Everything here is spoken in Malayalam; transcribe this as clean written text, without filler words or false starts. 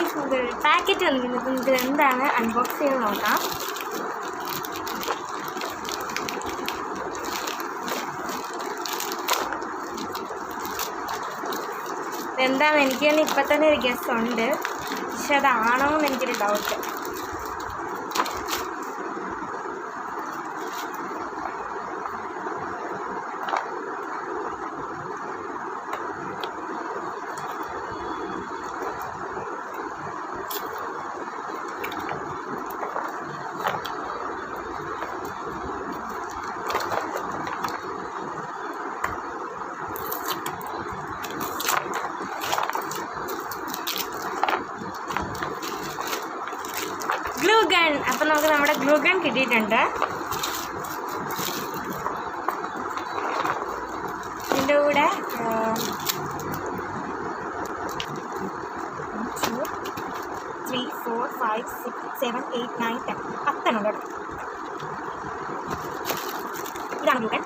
ഗൈസ് നമുക്കൊരു പാക്കറ്റ് വന്നിട്ടുണ്ട്. നമുക്ക് എന്താണ് അൺബോക്സ് ചെയ്ത് നോക്കാം. എന്താണെന്ന് എനിക്ക് തന്നെ ഇപ്പം തന്നെ ഒരു ഗസ് ഉണ്ട്, പക്ഷെ അതാണോ എന്ന് എനിക്കൊരു ഡൗട്ട്. Glue gun. അപ്പം നമുക്ക് നമ്മുടെ ഗ്ലൂ ഗൺ കിട്ടിയിട്ടുണ്ട്. ഇതിൻ്റെ കൂടെ 2, 3, 4, 5, 6, 7, 8, 9, 10 10 ഉണ്ട്. ഇതാണ് ഗ്ലൂ ഗൺ.